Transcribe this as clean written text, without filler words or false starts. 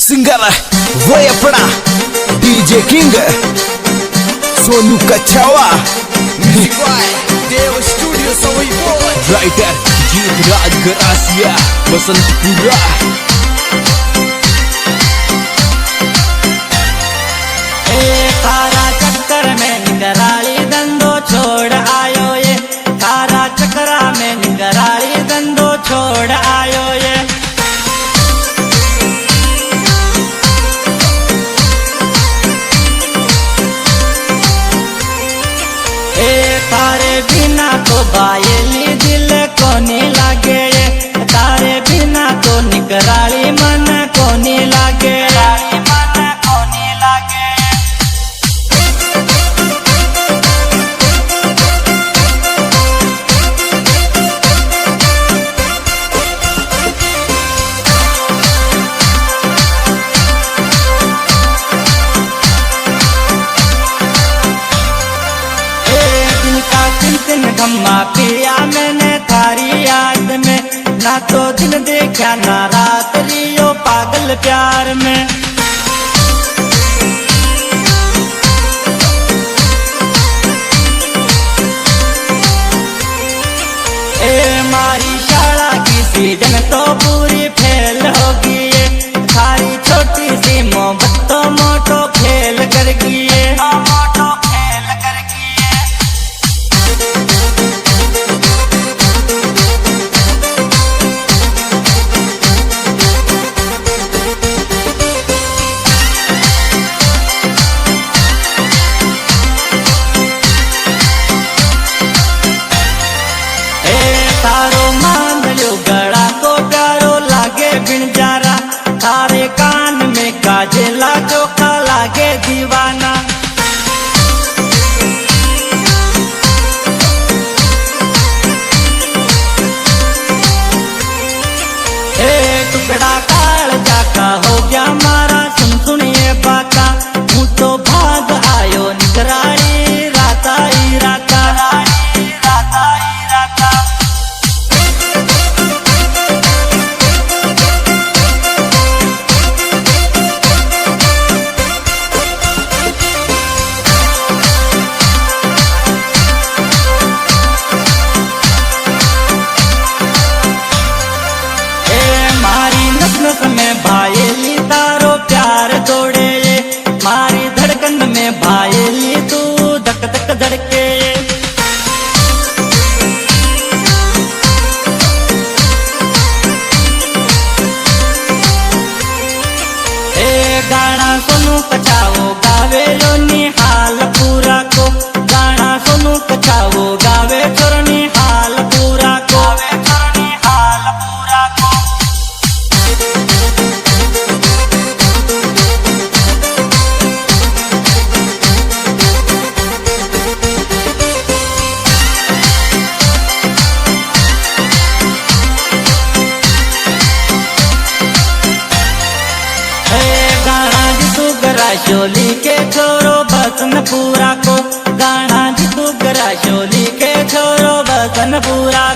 Singer वो अपना DJ king Sonu Kachhawa, देव studio सवई boy, writer जीत राज गरासिया बसंतपुरा। तारा चक्कर में निगराली धंधो छोड़ आयो ये, तारा चक्करा में निगराली धंधो छोड़ आयो ये। तारे बिना तो बायली दिल कोनी लागे ये, तारे बिना तो निगराली मन कोनी लागे, मन कोनी लागे। दिन गम्मा पिया मैंने थारी याद में, ना तो दिन देखा ना रात लियो पागल प्यार में। मारी शाला की सीजन तो पूरी फेल होगी ये, थारी छोटी सी मोहब्बत तो मोटो खेल कर गई है, मोटो खेल कर गई है। तारो मांदलो गड़ा को प्यारो लागे बिनजारा, तारे कान में काजला चोखा लागे दीवाना। टुकड़ा काल जाका हो गया मारा, सुन सुनिए बाता, हूँ तो भाग आयो निगराली राता ही राता, राता ही राता। में भाईली तारो प्यार दौड़े ये, मारी धड़कन में भाईली तू धक धक धड़के ये। गाना सुनू कछावो गावे लो निहाल पूरा को, गाना सुनू कछावो गावे छोरनी हाल पूरा को, गावे छोरनी हाल पूरा को। शोली के छोरो बसन पूरा को, गाना जितू गरा शोली के छोरो बसन पूरा